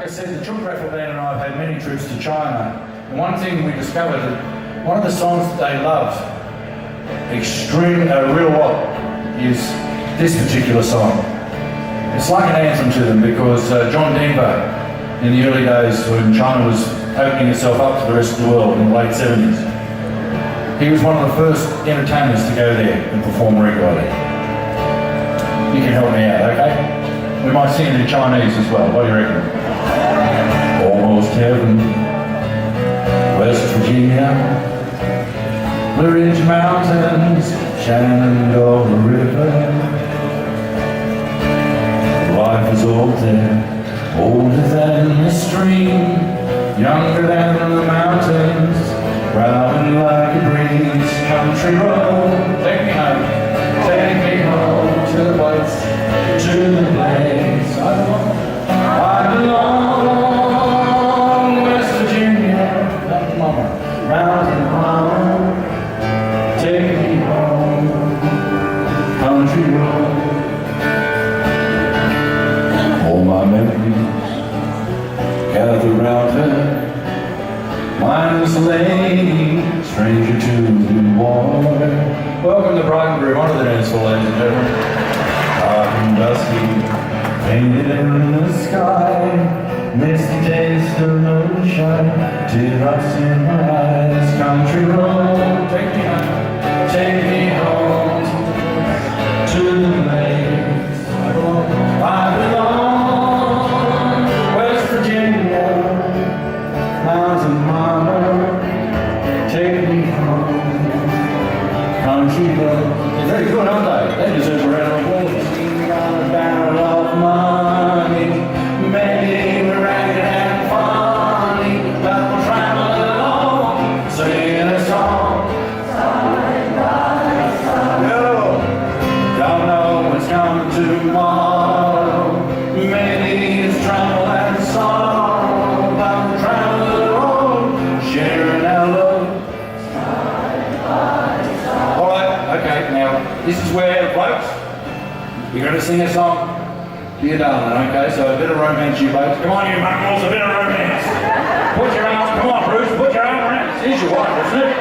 like I said, the Chook Raffle Band and I have had many trips to China. And one thing we discovered that one of the songs that they loved real lot is this particular song. It's like an anthem to them because John Denver, in the early days when China was opening itself up to the rest of the world in the late 70s, he was one of the first entertainers to go there and perform regularly. You can help me out, okay? We might sing it in Chinese as well. What do you reckon? Almost heaven, West Virginia, Blue Ridge Mountains, Shenandoah River. Life is old there, older than the stream, younger than the mountains, driving like a breeze. Country road, take me home to the place, to the place I belong. West Virginia, mountain mama, take me home, country road. All my memories gather round her, mindless lady, stranger to the water. Welcome to Brighton Groove, onto the dance floor, ladies and gentlemen. Dark and dusty, painted in the sky, misty taste of moonshine, teardrops in my eyes. Country road, take me home to the place I belong. West Virginia, mountain mama, take me home. Country road. They're very good, aren't they? They deserve a round of applause. Got a barrel of money, maybe we're ragged and funny, but we're traveling along, singing a song. Side by side. Don't know what's coming tomorrow. Maybe it's trouble and sorrow, but we're traveling along, sharing our love. Okay, now, this is where, folks, we're going to sing a song to your darling, okay? So a bit of romance, you folks. Come on, you mongrels, a bit of romance. Put your arms, come on, Bruce, put your arm around. It's your wife, isn't it?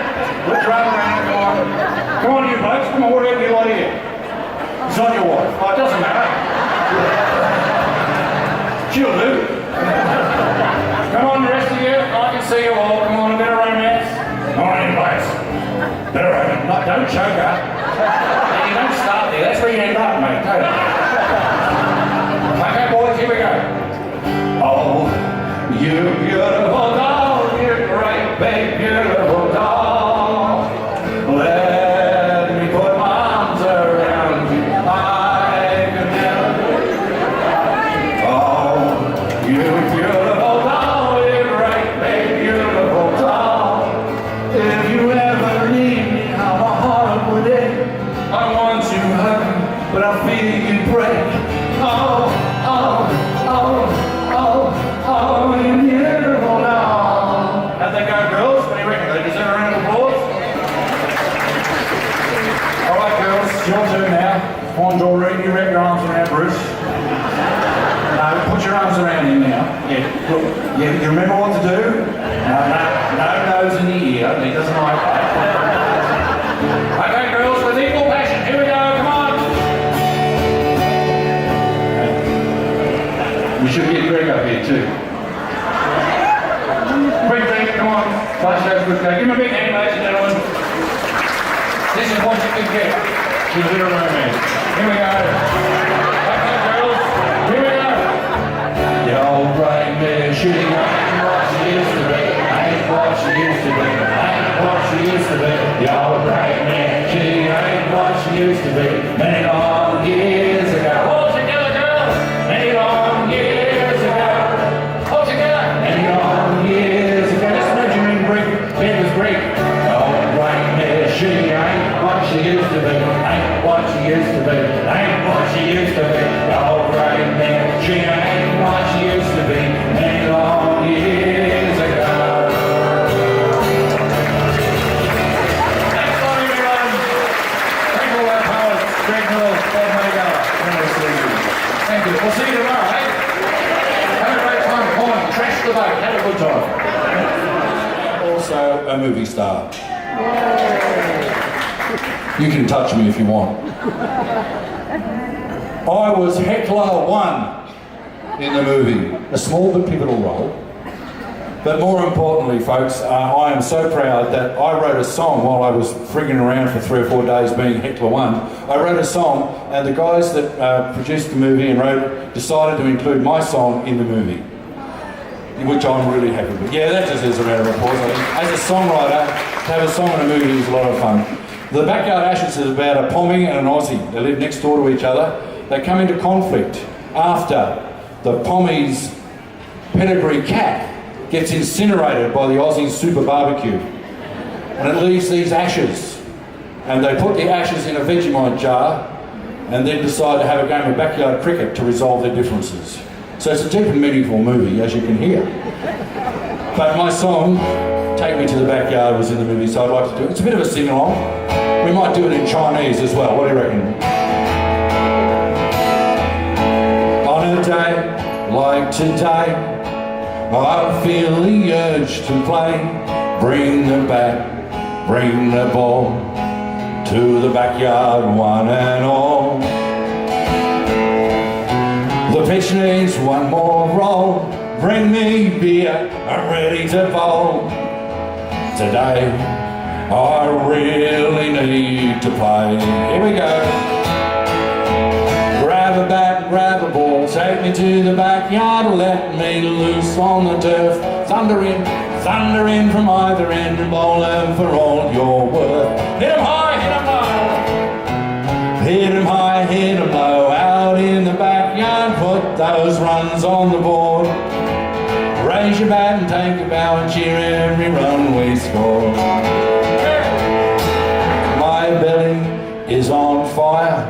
Put your arm around, come on. Come on, you folks, come on, whatever you like here. It's not your wife. Oh, it doesn't matter. She'll do. Come on, the rest of you, I can see you all. Come on, a bit of romance. Come on, you folks. Better open. No, don't choke up. You don't start there. That's where you end up, mate. Don't. Okay, boys, here we go. Oh, you beautiful doll, you great big beautiful doll. Let me put my arms around you. I can never. Oh, you beautiful doll, you great big beautiful doll. If you ever need me, how my heart would ache. I want to hug you, but I feel you break. Oh, oh, oh, oh, oh, you beautiful doll. How'd they go, girls? What do you reckon? They deserve a round of applause? All right, girls, it's your turn now. Come on, Doreen, you wrap your arms around Bruce. No, put your arms around him now. Yeah, look, you remember what to do? No nose in the ear. He doesn't like that. Okay, girls, with equal passion. Here we go. Come on. We should get Greg up here too. Quick, Greg, come on. Flash those good guys. Give him a big hand, ladies and gentlemen. This is what you can get with a bit of romance. Here we go. Okay, girls. Here we go. The old bright mare, she ain't what she used to be. Ain't what she used to be. Ain't what she used to be. The old bright mare, she ain't what she used to be. Many long years ago. All together, girls. Many long years ago. All together. Many long years ago. Just measuring brick, bed was brick. The old bright mare, she ain't what she used to be. Ain't what she used to be. Ain't what she used to be. The old bright mare, she ain't what she used to be. Many long years ago. Thanks a lot, everyone. Thank you, our poets. Greg Hill, Bob Magar. Thank you. We'll see you tomorrow, eh? Have a great time. photographer. Also a movie star. You can touch me if you want. I was Heckler 1 in the movie. A small but pivotal role. But more importantly, folks, I am so proud that I wrote a song while I was frigging around for 3 or 4 days being Heckler 1. I wrote a song, and the guys that produced the movie and wrote it decided to include my song in the movie, which I'm really happy with. Yeah, that just is a round of applause. I think. As a songwriter, to have a song in a movie is a lot of fun. The Backyard Ashes is about a Pommy and an Aussie. They live next door to each other. They come into conflict after the Pommy's pedigree cat gets incinerated by the Aussie's super barbecue. And it leaves these ashes. And they put the ashes in a Vegemite jar and then decide to have a game of backyard cricket to resolve their differences. So it's a deep and meaningful movie, as you can hear. But my song, Take Me to the Backyard, was in the movie, so I'd like to do it. It's a bit of a sing-along. We might do it in Chinese as well. What do you reckon? On a day like today, I feel the urge to play. Bring the bat, bring the ball to the backyard, one and all. The pitch needs one more roll. Bring me beer, I'm ready to bowl. Today, I really need to play. Here we go. Grab a bat, grab a ball, take me to the backyard, let me loose on the turf. Thunder in from either end, and bowl them for all you're worth. Hit 'em high, hit 'em low. Hit 'em high, hit 'em low. Out in the backyard, put those runs on the board. Raise your bat and take a bow and cheer every run we score. My belly is on fire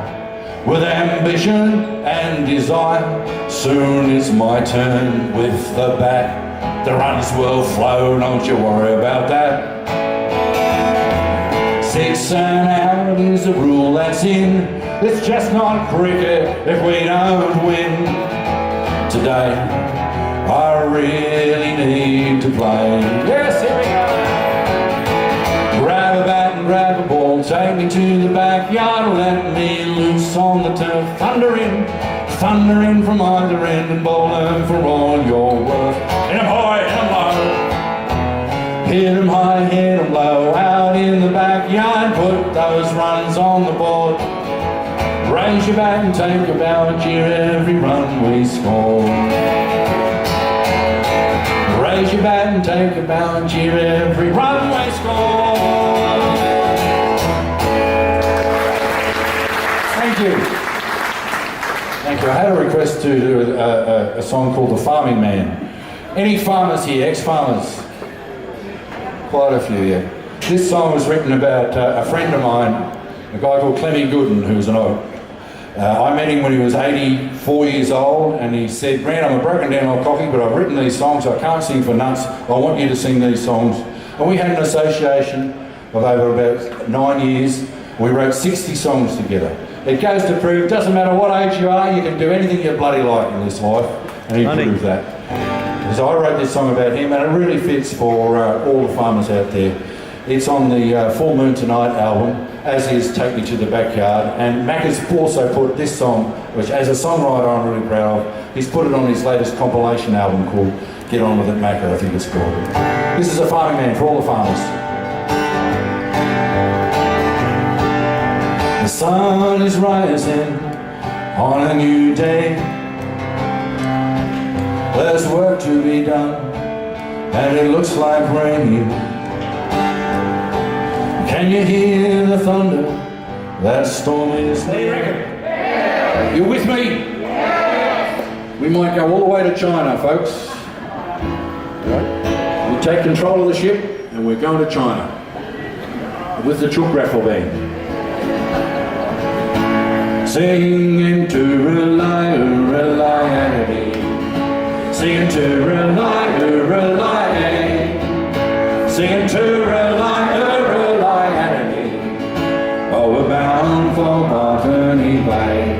with ambition and desire. Soon is my turn with the bat. The runs will flow, don't you worry about that. 6 and out is the rule that's in. It's just not cricket if we don't win. Today, I really need to play. Yes, here we go. Grab a bat and grab a ball, take me to the backyard, let me loose on the turf. Thunder in from either end, and bowl them for all you're worth. Hit 'em high, hit 'em low. Hit 'em high, hit 'em low. Out in the backyard, put those runs on the board. Raise your bat and take a bow and cheer every run we score. Raise your bat and take a bow and cheer every run we score. Thank you. Thank you. I had a request to do a song called The Farming Man. Any farmers here, ex-farmers? Quite a few, yeah. This song was written about a friend of mine, a guy called Clemmy Gooden, who's an old. I met him when he was 84 years old, and he said, "Grant, I'm a broken down old cocky, but I've written these songs, I can't sing for nuts, I want you to sing these songs." And we had an association of over about 9 years. We wrote 60 songs together. It goes to prove, doesn't matter what age you are, you can do anything you bloody like in this life, and he proved that. So I wrote this song about him, and it really fits for all the farmers out there. It's on the Full Moon Tonight album, as is Take Me to the Backyard. And Mac has also put this song, which as a songwriter I'm really proud of, he's put it on his latest compilation album called Get On With It Mac, I think it's called. This is A Farming Man for all the farmers. The sun is rising on a new day. There's work to be done, and it looks like rain. Can you hear the thunder? That storm is there. Yes. You with me? Yes. We might go all the way to China, folks. Right? We take control of the ship, and we're going to China with the Chook Raffle Band. Singing to rely, singing to rely, singing to rely. Oh, we're bound for Botany Bay.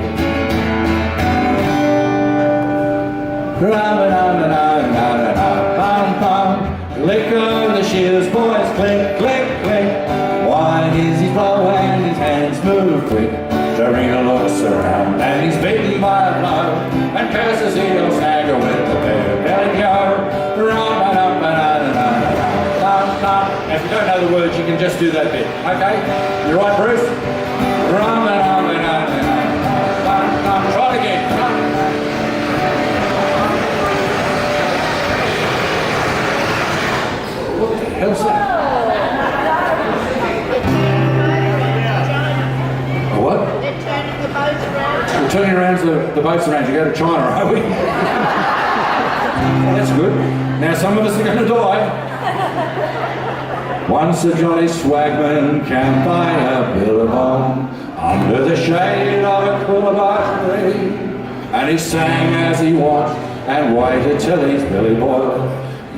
Ra-ba-da-ba-da-da-da-da-da-bum-bum. Lick of the shears, boys, click, click, click. Wide is his blow and his hands move quick. Serena looks around and he's beaten by a blow and curses he'll snagger with the bear belly go. If you don't know the words, you can just do that bit. Okay? You right, Bruce? Try it again. What the hell's that? What? They're turning the boats around. We're turning around the boats around. You go to China, are we? That's good. Now some of us are going to die. Once a jolly swagman camped by a billabong under the shade of a coolabah tree, and he sang as he watched and waited till his belly boiled.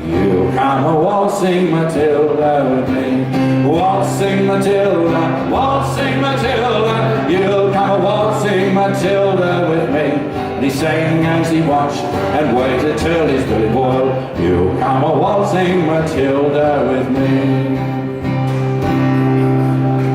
You come a waltzing Matilda with me, waltzing Matilda, waltzing Matilda. You'll come a waltzing Matilda with me. And he sang as he watched and waited till his belly boiled. You come a waltzing Matilda with me.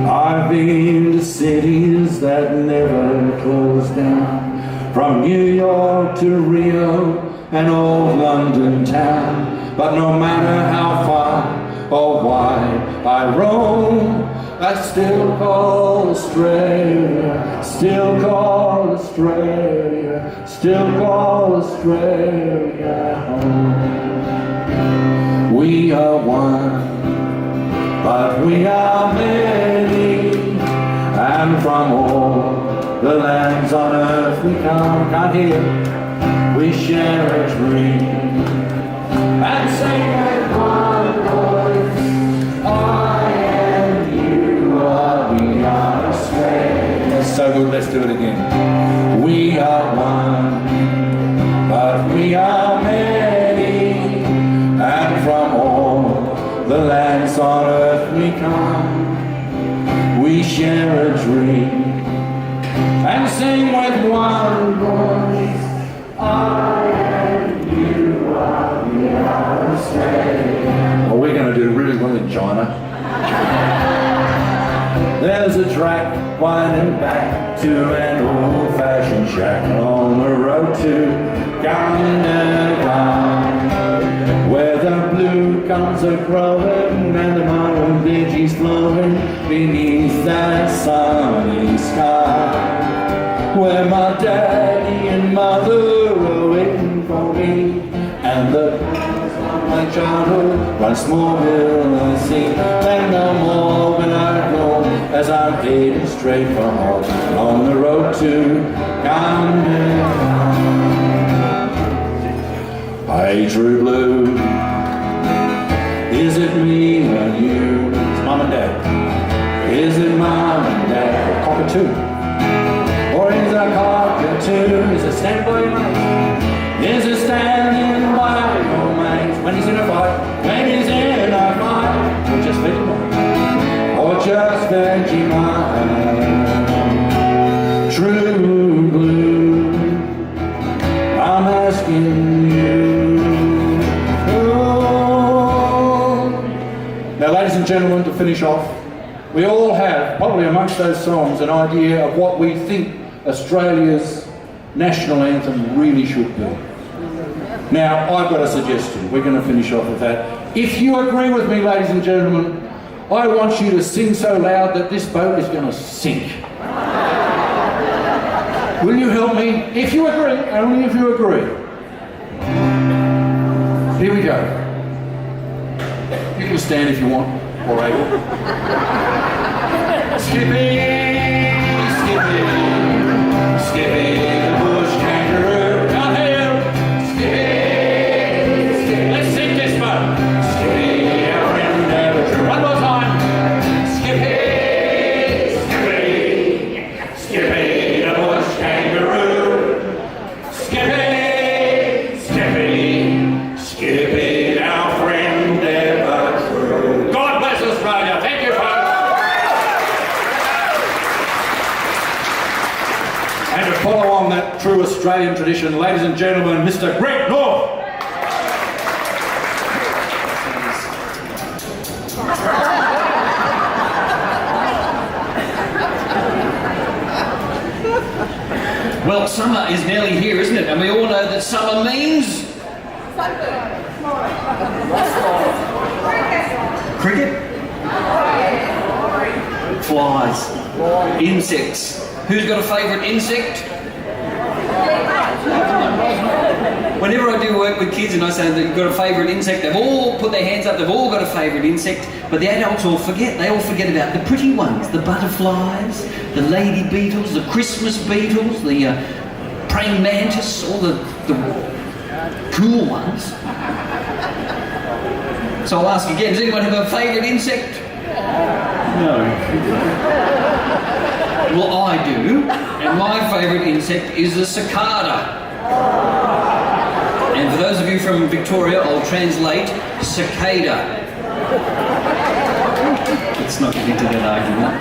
I've been to cities that never close down, from New York to Rio and old London town. But no matter how far or wide I roam, I still call Australia, still call Australia, still call Australia home. We are one, but we are many, and from all the lands on earth we come. Can't hear. We share a dream and sing with one voice. I and you are, we are Australia. That's so good, let's do it again. We are one, but we are many, and from all the lands on earth we come. We share a dream and sing with one voice. I and you are, we are Australia. Well, we're going to do really well in China. There's a track winding back to an old-fashioned shack on the road to Gunnedah, where the blue gums are growing and the mountain veggies flowing beneath that sunny sky, where my daddy and mother are waiting for me, and the my childhood runs Smallville I see, and no more when I go as I'm heading straight for home on the road to Gunnedah. Hey True Blue, is it me or you? It's Mum and Dad. Is it Mum and Dad? A cockatoo? Or is a cockatoo? Is it standing by your mate? Is it standing by your mate when he's in a fight? When he's in a fight? Or just Vegemite? Or just Vegemite? True Blue, I'm asking you. Now, ladies and gentlemen, to finish off, we all have, probably amongst those songs, an idea of what we think Australia's national anthem really should be. Now, I've got a suggestion. We're going to finish off with that. If you agree with me, ladies and gentlemen, I want you to sing so loud that this boat is going to sink. Will you help me? If you agree, only if you agree. Here we go. You can stand if you want, or able. Skippy, Skippy, Skippy, the bush kangaroo. Come here, Skippy, Skippy. Let's sing this boat. Skippy, our friend never true. One more time. Skippy, Skippy, Skippy, the bush kangaroo. Skippy, Skippy, Skippy, our friend ever true. God bless Australia. Thank you, folks. And to follow on that true Australian tradition, ladies and gentlemen, Mr. Greg North. Well, summer is nearly here, isn't it? And we all know that summer means... Cricket? Flies. Insects. Who's got a favourite insect? Whenever I do work with kids and I say they've got a favourite insect, they've all put their hands up, they've all got a favourite insect, but the adults all forget. They all forget about the pretty ones, the butterflies, the lady beetles, the Christmas beetles, the praying mantis, all the cool ones. So I'll ask again, does anyone have a favourite insect? No. Well, I do, and my favourite insect is a cicada. And for those of you from Victoria, I'll translate cicada. Let's not get into that argument.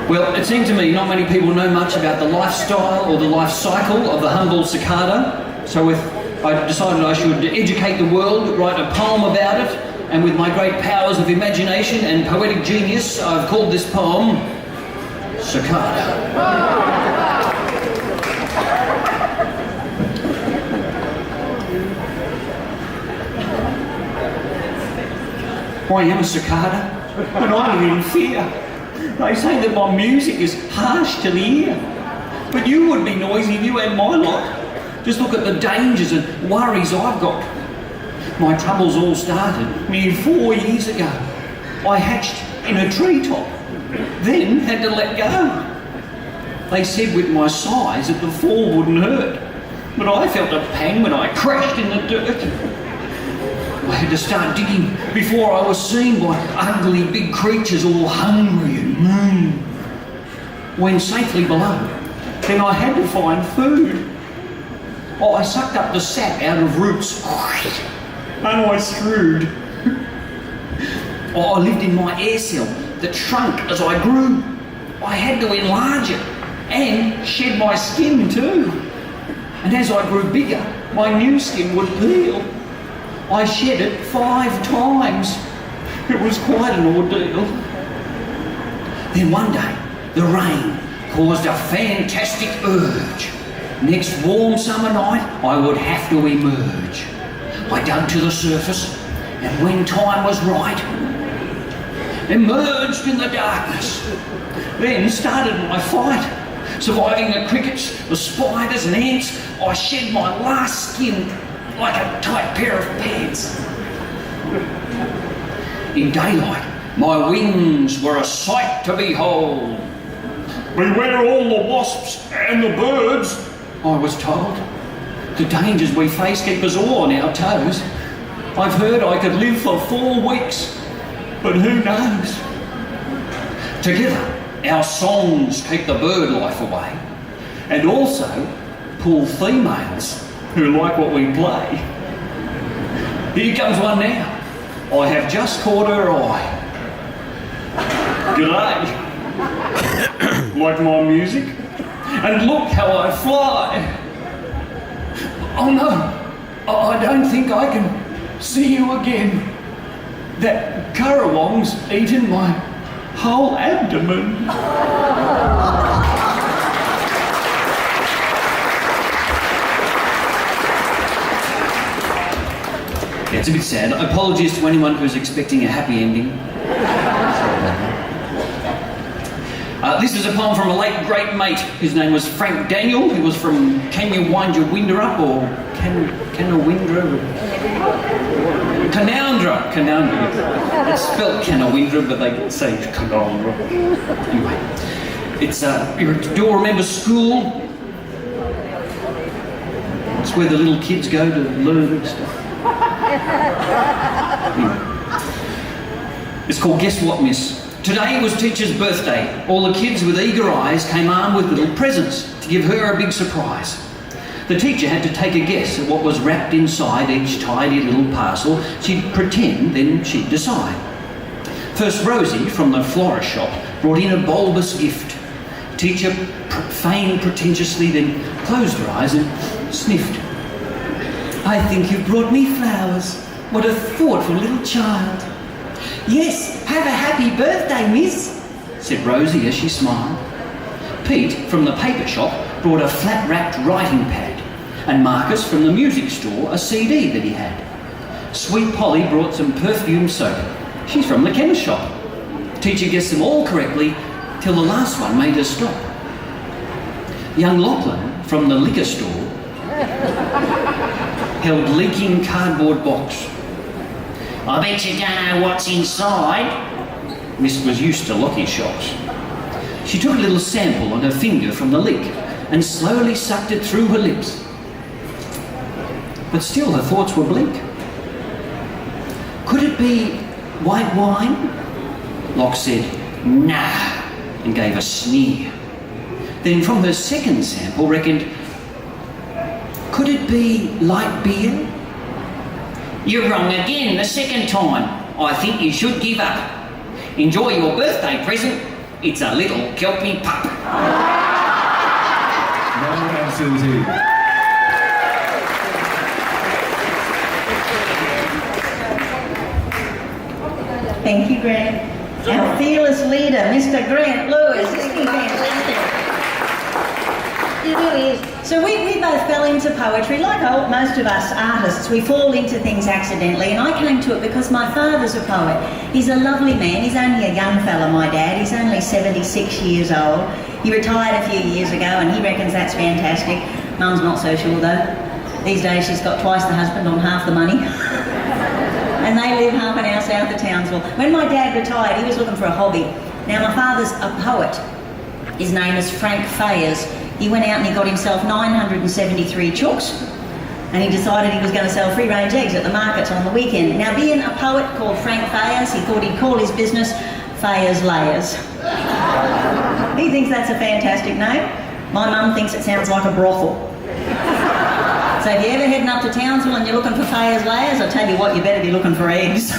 Well, it seemed to me not many people know much about the lifestyle or the life cycle of the humble cicada. So I decided I should educate the world, write a poem about it, and with my great powers of imagination and poetic genius, I've called this poem Cicada. I am a cicada, and I live in fear. They say that my music is harsh to the ear. But you would be noisy if you had my lot. Just look at the dangers and worries I've got. My troubles all started nearly 4 years ago. I hatched in a treetop, then had to let go. They said with my size that the fall wouldn't hurt, but I felt a pang when I crashed in the dirt. I had to start digging before I was seen by ugly big creatures all hungry and mean. When safely below, then I had to find food. Oh, I sucked up the sap out of roots and I strewed. Oh, I lived in my air cell that shrunk as I grew. I had to enlarge it and shed my skin too. And as I grew bigger, my new skin would peel. I shed it 5 times. It was quite an ordeal. Then one day, the rain caused a fantastic urge. Next warm summer night, I would have to emerge. I dug to the surface, and when time was right, emerged in the darkness. Then started my fight. Surviving the crickets, the spiders and ants, I shed my last skin like a tight pair of pants. In daylight, my wings were a sight to behold. Beware all the wasps and the birds, I was told. The dangers we face keep us all on our toes. I've heard I could live for 4 weeks, but who knows? Together, our songs keep the bird life away, and also pull females who like what we play. Here comes one now. I have just caught her eye. G'day. Like my music? And look how I fly. Oh no, I don't think I can see you again. That currawong's eaten my whole abdomen. It's a bit sad. Apologies to anyone who's expecting a happy ending. This is a poem from a late great mate. His name was Frank Daniel. He was from Can You Wind Your Winder Up, or Canawindra? Canoundra. It's spelled Canawindra, but they say Canoundra. Anyway, it's do you all remember school? It's where the little kids go to learn stuff. It's called Guess What, Miss? Today was Teacher's birthday. All the kids with eager eyes came armed with little presents to give her a big surprise. The teacher had to take a guess at what was wrapped inside each tidy little parcel. She'd pretend, then she'd decide. First, Rosie from the florist shop brought in a bulbous gift. Teacher feigned pretentiously, then closed her eyes and sniffed. I think you brought me flowers. What a thoughtful little child. Yes, have a happy birthday, miss, said Rosie as she smiled. Pete from the paper shop brought a flat-wrapped writing pad, and Marcus from the music store a CD that he had. Sweet Polly brought some perfume soap. She's from the chemist shop. Teacher guessed them all correctly till the last one made her stop. Young Lachlan from the liquor store held leaking cardboard box. I bet you don't know what's inside. Miss was used to Lockie's shocks. She took a little sample on her finger from the lick and slowly sucked it through her lips. But still her thoughts were bleak. Could it be white wine? Locke said, nah, and gave a sneer. Then from her second sample reckoned, could it be light beer? You're wrong again the second time. I think you should give up. Enjoy your birthday present. It's a little kelpie pup. No answers here. Thank you, Grant. Our fearless leader, Mr. Grant Lewis. Isn't he fantastic? He really is. So we both fell into poetry. Like most of us artists, we fall into things accidentally, and I came to it because my father's a poet. He's a lovely man. He's only a young fella, my dad. He's only 76 years old. He retired a few years ago, and he reckons that's fantastic. Mum's not so sure, though. These days she's got twice the husband on half the money. And they live half an hour south of Townsville. When my dad retired, he was looking for a hobby. Now, my father's a poet. His name is Frank Fayers. He went out and he got himself 973 chooks, and he decided he was going to sell free-range eggs at the markets on the weekend. Now, being a poet called Frank Fayers, he thought he'd call his business Fayers Layers. He thinks that's a fantastic name. My mum thinks it sounds like a brothel. So if you're ever heading up to Townsville and you're looking for Fayers Layers, I tell you what, you better be looking for eggs.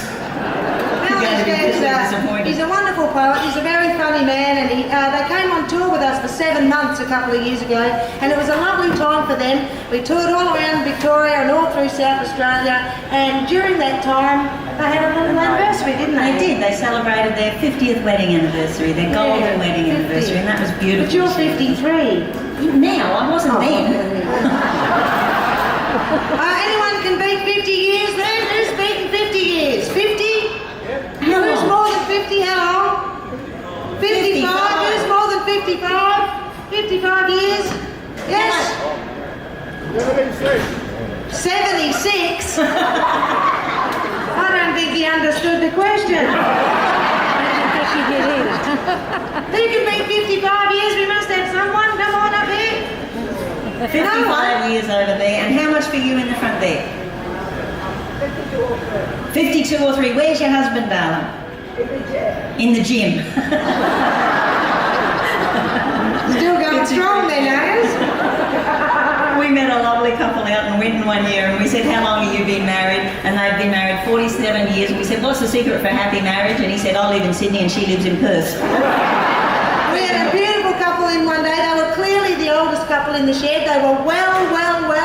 He's a wonderful poet. He's a very funny man, and they came on tour with us for 7 months a couple of years ago, and it was a lovely time for them. We toured all around Victoria and all through South Australia, and during that time they had a little anniversary, didn't they? They did. They celebrated their 50th wedding anniversary, their golden wedding 50. anniversary, and that was beautiful. But you're 53. Now, I wasn't then. Anyone can beat 50 years then? Who's beaten 50 years? 50? How Who's long? more than 50? How long? 55? Who's more than 55? 55 years? Yes? 76? I don't think he understood the question. Who can beat 55 years? We must have someone. Come on up here. 55 years over there. And how much for you in the front there? 52 or 3. Where's your husband, darling? In the gym. Still going strong then, Agnes. We met a lovely couple out in Winton one year, and we said, how long have you been married? And they'd been married 47 years. We said, what's the secret for happy marriage? And he said, I live in Sydney and she lives in Perth. We had a beautiful couple in one day. They were clearly the oldest couple in the shed. They were well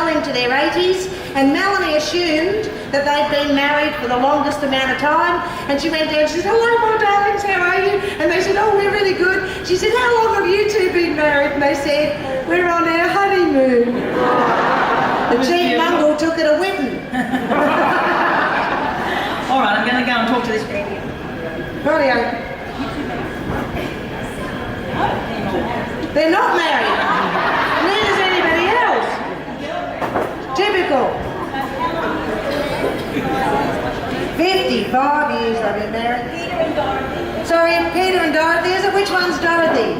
into their 80s, and Melanie assumed that they'd been married for the longest amount of time, and she went down, she said, hello my darlings, how are you? And they said, oh, we're really good. She said, how long have you two been married? And they said, we're on our honeymoon. The chief mungle took it a whipping. All right, I'm going to go and talk to this baby. Rightio. They're not married. Neither's anybody else. Typical. 55 years I've been married. Peter and Dorothy. Sorry, Peter and Dorothy. Is it? Which one's Dorothy?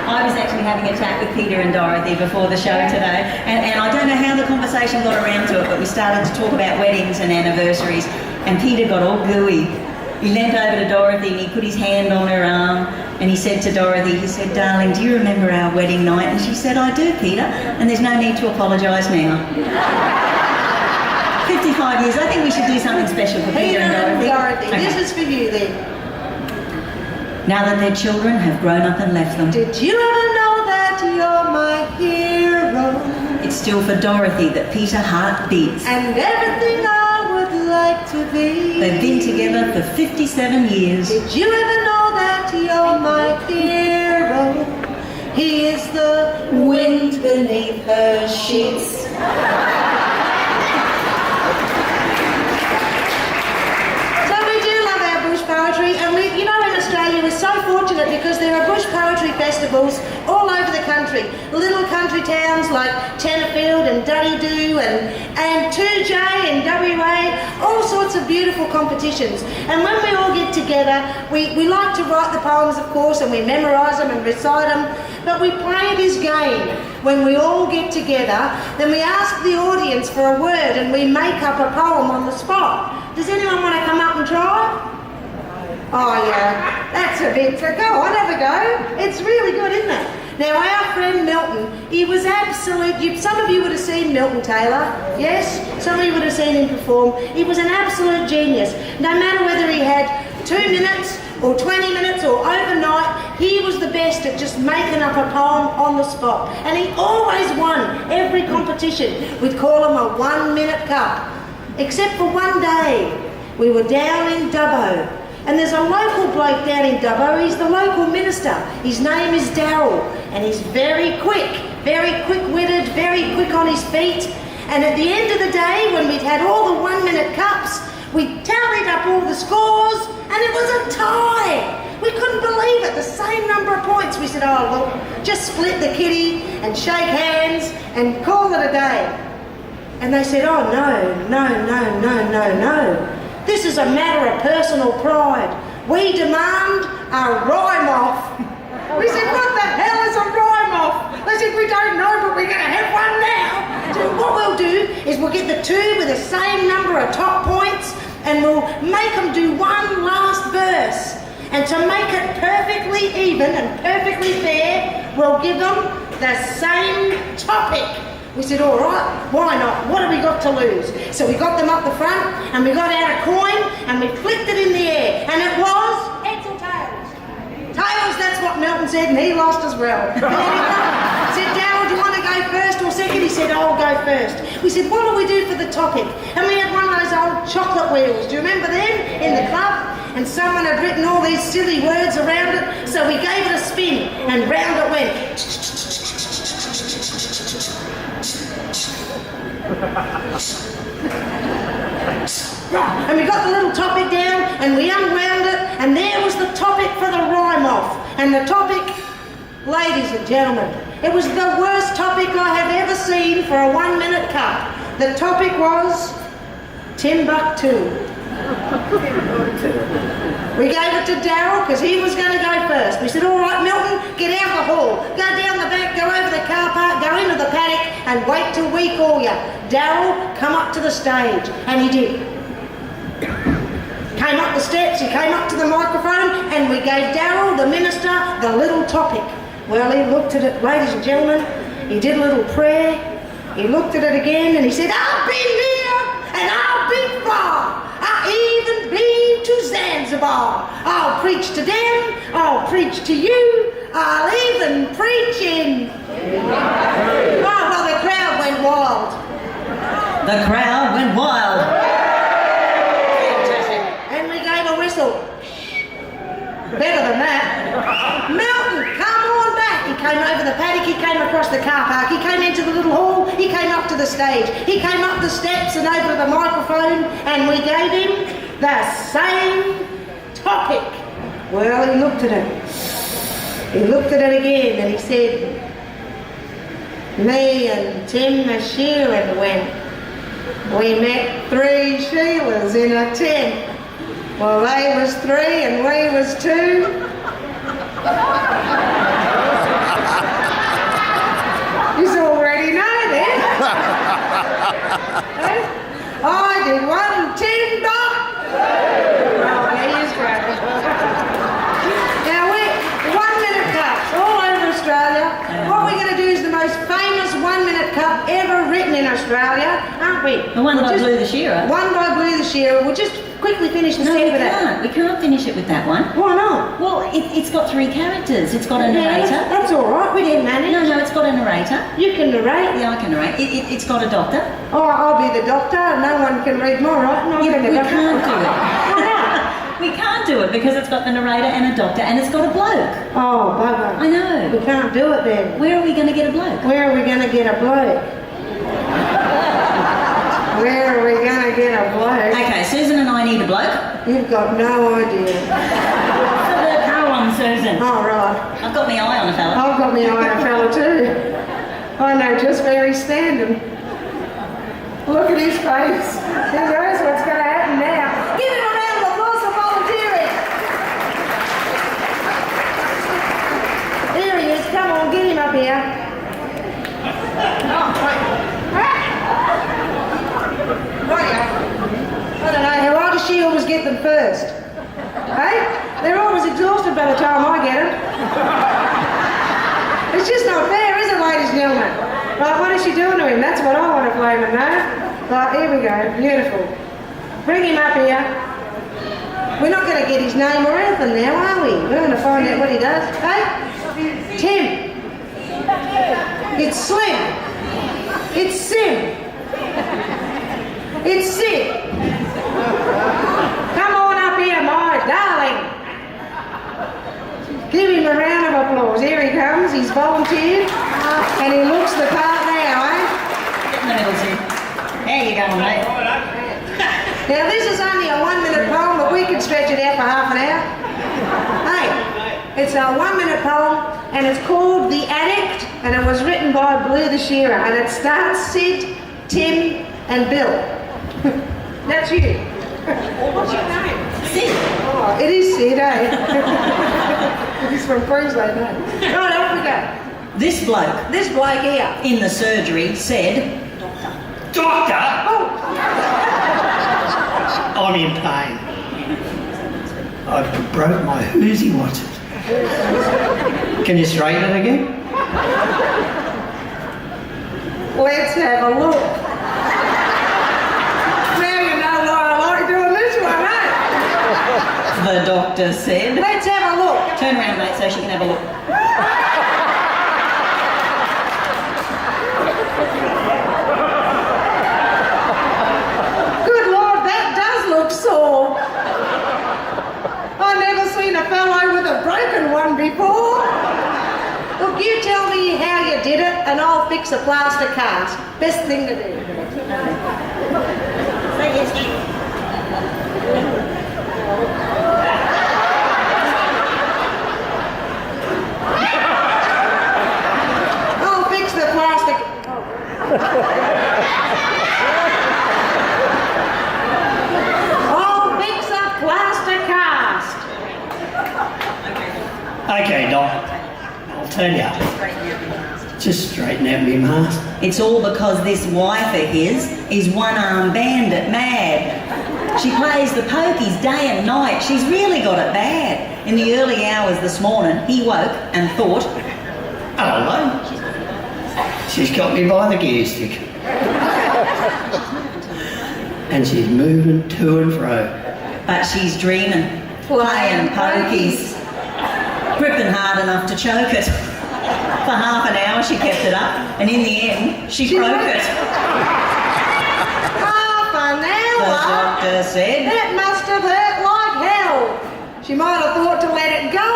I was actually having a chat with Peter and Dorothy before the show today, and I don't know how the conversation got around to it, but we started to talk about weddings and anniversaries, and Peter got all gooey. He leant over to Dorothy and he put his hand on her arm, and he said to Dorothy, he said, darling, do you remember our wedding night? And she said, I do, Peter, and there's no need to apologise now. 55 years, I think we should do something special for Peter and Dorothy. Okay. This is for you then. Now that their children have grown up and left them, Did you ever know that you're my hero? it's still for Dorothy that Peter heart beats. And everything I would like to be. They've been together for 57 years. Did you ever know that you're my hero? He is the Wind beneath her sheets. So we do love our bush poetry, and you know, in Australia we're so fortunate because there are bush poetry festivals all over the country. Little country towns like Tenterfield and Duddy-Doo and 2J and WA, all sorts of beautiful competitions. And when we all get together, we like to write the poems, of course, and we memorise them and recite them, but we play this game when we all get together. Then we ask the audience for a word and we make up a poem on the spot. Does anyone want to come up and try? Oh yeah, that's a bit, so go on, have a go. It's really good, isn't it? Now our friend Milton, he was absolute, some of you would have seen Milton Taylor, yes? Some of you would have seen him perform. He was an absolute genius. No matter whether he had 2 minutes or 20 minutes or overnight, he was the best at just making up a poem on the spot. And he always won every competition. We'd call him a 1 minute cup. Except for one day, we were down in Dubbo. And there's a local bloke down in Dubbo, he's the local minister. His name is Darryl, and he's very quick-witted, very quick on his feet. And at the end of the day, when we'd had all the 1 minute cups, we tallied up all the scores, and it was a tie. We couldn't believe it, the same number of points. We said, oh look, just split the kitty and shake hands and call it a day. And they said, oh no. This is a matter of personal pride. We demand a rhyme-off. We said, what the hell is a rhyme-off? They said, we don't know, but we're going to have one now. So what we'll do is we'll get the two with the same number of top points and we'll make them do one last verse. And to make it perfectly even and perfectly fair, we'll give them the same topic. We said, all right, why not? What have we got to lose? So we got them up the front and we got out a coin and we flicked it in the air. And it was heads or tails. Tails, that's what Milton said, and he lost as well. I said, Darryl, do you want to go first or second? He said, I'll go first. We said, what do we do for the topic? And we had one of those old chocolate wheels. Do you remember them in the club? And someone had written all these silly words around it. So we gave it a spin and round it went. And we got the little topic down and we unwound it and there was the topic for the rhyme-off. And the topic, ladies and gentlemen, it was the worst topic I have ever seen for a 1 minute cup. The topic was Timbuktu. We gave it to Darryl because he was going to go first. We said, all right, Milton, get out the hall. Go down the back, go over the car park, go into the paddock and wait till we call you. Darryl, come up to the stage. And he did. Came up the steps, he came up to the microphone and we gave Darryl, the minister, the little topic. Well, he looked at it, ladies and gentlemen, he did a little prayer, he looked at it again and he said, I've been here and I've been far. I've even been to Zanzibar. I'll preach to them, I'll preach to you, I'll even preach in... Oh, well, the crowd went wild. The crowd went wild. And we gave a whistle. Better than that. Milton, come on back. He came over the paddock, he came across the car park, he came into the little hall, he came up to the stage, he came up the steps and over to the microphone and we gave him the same topic. Well, he looked at it. He looked at it again and he said, me and Tim Sheeran went. We met 3 Sheilas in a tent. Well, they was 3 and we was 2. You already know that. I did 1 Tim Dot. Oh, he is great. Now, we're 1 minute cups all over Australia. What we're going to do is the most famous 1 minute cup ever written in Australia, aren't we? The one by Blue the Shearer. One by Blue the Shearer. We'll just quickly finish the No, set we with that. can't. We can't finish it with that one. Why not? Well, it's got 3 characters. It's got a Yeah, narrator. that's all right. We didn't manage. No, it's got a narrator. You can narrate. Yeah, I can narrate. It's got a doctor. Oh, I'll be the doctor. No one can read my writing. I'll Yeah, be the we doctor. can't do it. Why not? We can't do it because it's got the narrator and a doctor and it's got a bloke. Oh, bugger. I know. We can't do it then. Where are we going to get a bloke? Where are we going to get a bloke? Where are we going to get a bloke? Okay, Susan and I need a bloke. You've got no idea. For the poem, Susan. Oh, right. I've got my eye on a fella. I've got my eye on a fella too. I know just where he's standing. Look at his face. He knows what's going to happen now. Give him a round of applause for volunteering. There he is. Come on, get him up here. Right. I don't know. How does she always get them first? Hey? They're always exhausted by the time I get them. It's just not fair, is it, ladies and gentlemen? Right, what is she doing to him? That's what I want to blame him, no? Right, here we go. Beautiful. Bring him up here. We're not going to get his name or anything now, are we? We're going to find out what he does. Hey? Tim. It's Slim. It's Sim. It's Sid. Come on up here, my darling. Give him a round of applause. Here he comes. He's volunteered. And he looks the part now, eh? Get in the middle, Sid. There you go, mate. Now, this is only a 1 minute poem, but we could stretch it out for half an hour. Hey, it's a 1 minute poem, and it's called The Addict, and it was written by Blue the Shearer, and it starts Sid, Tim, and Bill. That's you. What's your name? Sid. Oh, it is Sid, eh? He's from Queensland, eh? Right, off we go. This bloke This bloke here. in the surgery said, Doctor! Oh, I'm in pain. I've broke my whoozy watches. Can you straighten it again? let's have a look. Now you know why I like doing this one, eh? the doctor said. Let's have a look. Turn around, mate, so she can have a look. Good Lord, that does look sore. I've never seen a fellow with a broken one before. Look, you tell me how you did it and I'll fix a plaster cast. Best thing to do. Say yes. I'll fix the plastic. I'll fix a plaster cast. Okay, Doc. I'll tell you. Just straighten out me mask. It's all because this wife of his is one-armed bandit mad. She plays the pokies day and night. She's really got it bad. In the early hours this morning, he woke and thought, Hello. She's got me by the gear stick. And she's moving to and fro. but she's dreaming, playing pokies, gripping hard enough to choke it. For half an hour she kept it up, and in the end, she broke it. Half an The hour? doctor said. That must have hurt like hell. She might have thought to let it go.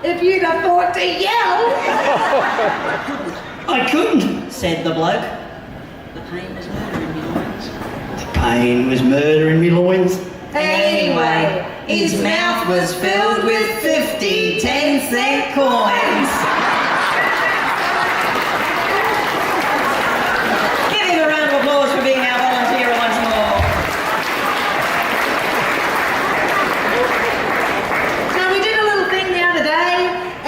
If you'd have thought to yell. I couldn't. Said the bloke. The pain was murdering me, loins. The pain was murdering me loins. Anyway, his mouth was filled with 50 10-cent coins. Give him a round of applause for being our volunteer once more. So we did a little thing the other day,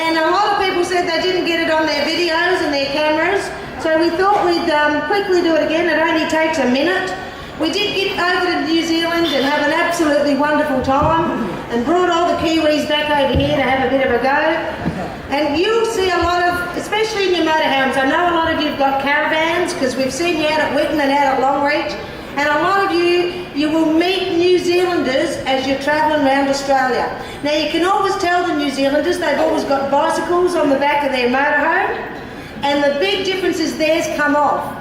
and a lot of people said they didn't get it on their videos and their cameras. So we thought we'd quickly do it again. It only takes a minute. We did get over to New Zealand and have an absolutely wonderful time and brought all the Kiwis back over here to have a bit of a go. And you'll see a lot of, especially in your motorhomes, I know a lot of you've got caravans because we've seen you out at Whitton and out at Longreach. And a lot of you will meet New Zealanders as you're travelling around Australia. Now you can always tll the New Zealanders, they've always got bicycles on the back of their motorhome. And the big difference is theirs come off.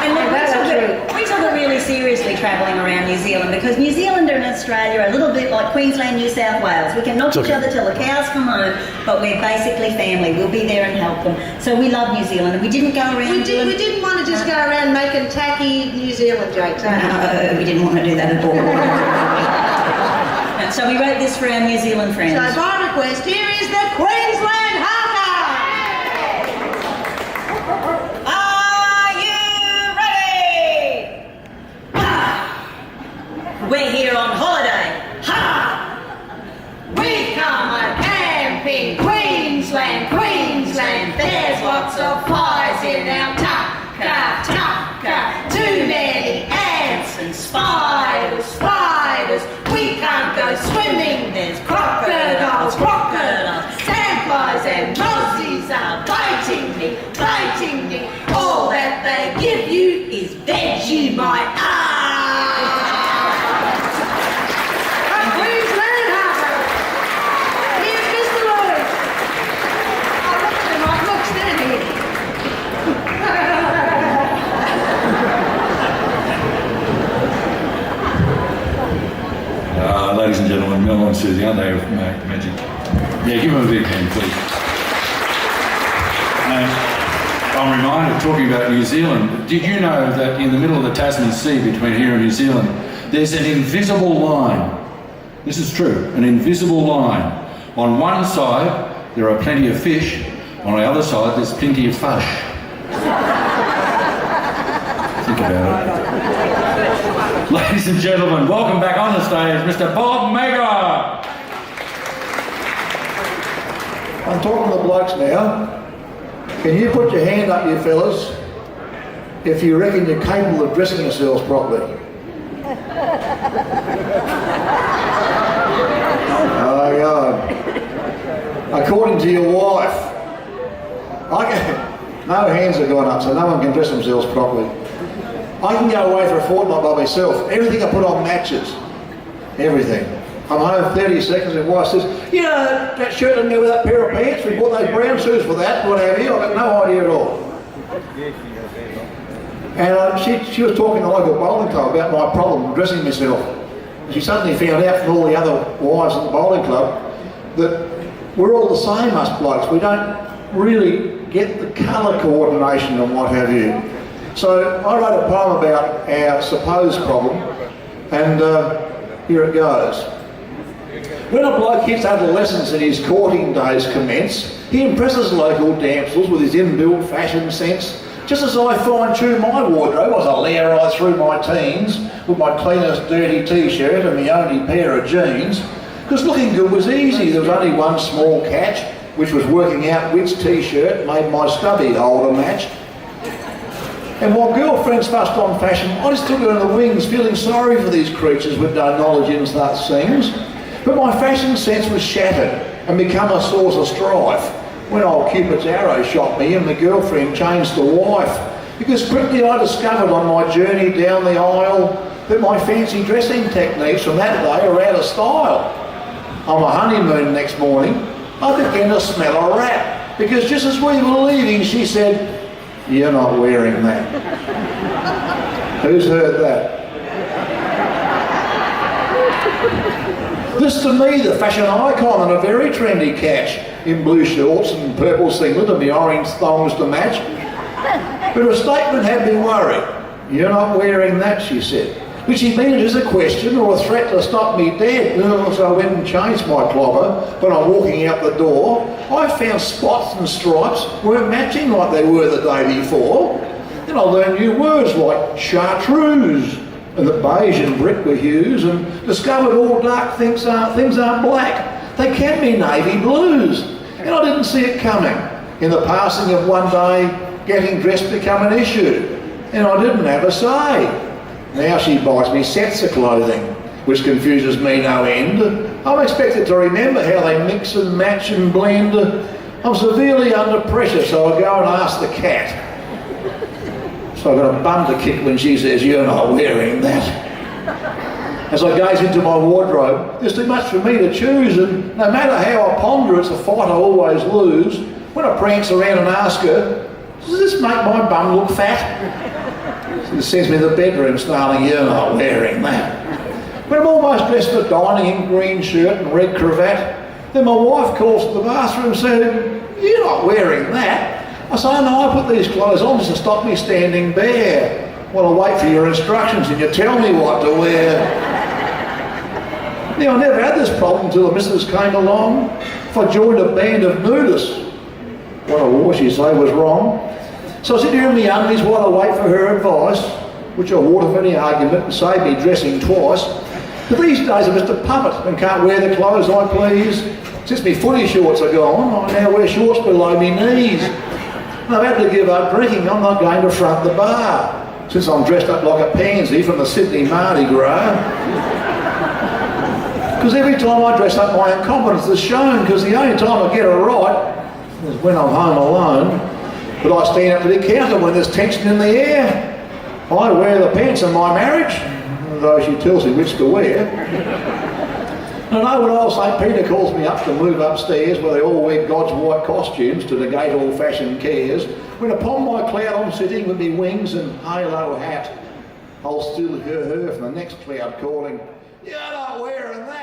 And the That's reason true. We took it really seriously travelling around New Zealand because New Zealand and Australia are a little bit like Queensland, New South Wales. We can knock each other till the cows come home, but we're basically family. We'll be there and help them. So we love New Zealand, and we didn't go around We didn't want to just go around making tacky New Zealand jokes, eh? No, we didn't want to do that at all. And so we wrote this for our New Zealand friends. So by request, here is the Queensland Haka! Are you ready? Ha! We're here on holiday. Ha! We come a-camping, Queensland, Queensland. There's lots of pies in our tucker, tucker. Too many ants and spiders, spiders. We can't go swimming, there's crocodiles, crocodiles. Sandflies and mozzies are biting me, biting me. All that they give you is Vegemite. Queensland Harbour. Here's Mr. Lewis. Oh, look at him, like, look, stand here. Ladies and gentlemen, Mel and Susie, aren't they magic? Yeah, give them a big hand, please. I'm reminded, talking about New Zealand, did you know that in the middle of the Tasman Sea between here and New Zealand, there's an invisible line? This is true, an invisible line. On one side, there are plenty of fish. On the other side, there's plenty of fush. Think about it. Ladies and gentlemen, welcome back on the stage, Mr. Bob Mager. I'm talking to the blokes now. Can you put your hand up, you fellas, if you reckon you're capable of dressing yourselves properly? Oh, God. According to your wife, no hands have gone up, so no one can dress themselves properly. I can go away for a fortnight by myself. Everything I put on matches. Everything. I'm home 30 seconds and wife says, you know, that shirt doesn't go with that pair of pants. We bought those brown shoes for that, what have you. I've got no idea at all. And she was talking to the local bowling club about my problem dressing myself. She suddenly found out from all the other wives at the bowling club that we're all the same, us blokes. We don't really get the colour coordination and what have you. So I wrote a poem about our supposed problem, and here it goes. When a bloke hits adolescence and his courting days commence, he impresses local damsels with his inbuilt fashion sense. Just as I fine-tune my wardrobe as I layer right through my teens with my cleanest dirty t-shirt and my only pair of jeans. Because looking good was easy, there was only one small catch, which was working out which t-shirt made my stubby hole to match. And while girlfriends fussed on fashion, I just took her in the wings, feeling sorry for these creatures with no knowledge in such things. But my fashion sense was shattered and become a source of strife when old Cupid's arrow shot me and my girlfriend changed to wife. Because quickly I discovered on my journey down the aisle that my fancy dressing techniques from that day are out of style. On my honeymoon next morning, I began to smell a rat, because just as we were leaving, she said, "You're not wearing that." Who's heard that? This to me, the fashion icon and a very trendy catch, in blue shorts and purple singlet and the orange thongs to match. But her statement had me worried. "You're not wearing that," she said. But she meant it as a question or a threat to stop me dead. So I went and changed my clobber, but I'm walking out the door. I found spots and stripes weren't matching like they were the day before. Then I learned new words like chartreuse and that beige and brick were hues, and discovered all dark things aren't black. They can be navy blues. And I didn't see it coming. In the passing of one day, getting dressed become an issue. And I didn't have a say. Now she buys me sets of clothing, which confuses me no end. I'm expected to remember how they mix and match and blend. I'm severely under pressure, so I go and ask the cat. So I've got a bum to kick when she says, "You're not wearing that." As I gaze into my wardrobe, there's too much for me to choose, and no matter how I ponder, it's a fight I always lose. When I prance around and ask her, "Does this make my bum look fat?" She sends me to the bedroom, snarling, "You're not wearing that." When I'm almost dressed for dining in green shirt and red cravat, then my wife calls to the bathroom and said, "You're not wearing that." I say, "No, I put these clothes on just to stop me standing bare." "Well, I wait for your instructions and you tell me what to wear." Now, I never had this problem until the missus came along. If I joined a band of nudists, what I wore, she say, was wrong. So I sit here in my undies while I wait for her advice, which I wore for any argument and saved me dressing twice. But these days I'm just a puppet and can't wear the clothes I please. Since my footy shorts are gone, I now wear shorts below my knees. And I've had to give up drinking. I'm not going to front the bar, since I'm dressed up like a pansy from the Sydney Mardi Gras. Because every time I dress up, my incompetence is shown, because the only time I get it right is when I'm home alone. But I stand up to the counter when there's tension in the air. I wear the pants in my marriage, though she tells me which to wear. And I know when old St. Peter calls me up to move upstairs where they all wear God's white costumes to negate all-fashioned cares, when upon my cloud I'm sitting with me wings and halo hat, I'll still hear her from the next cloud calling, "You're not wearing that."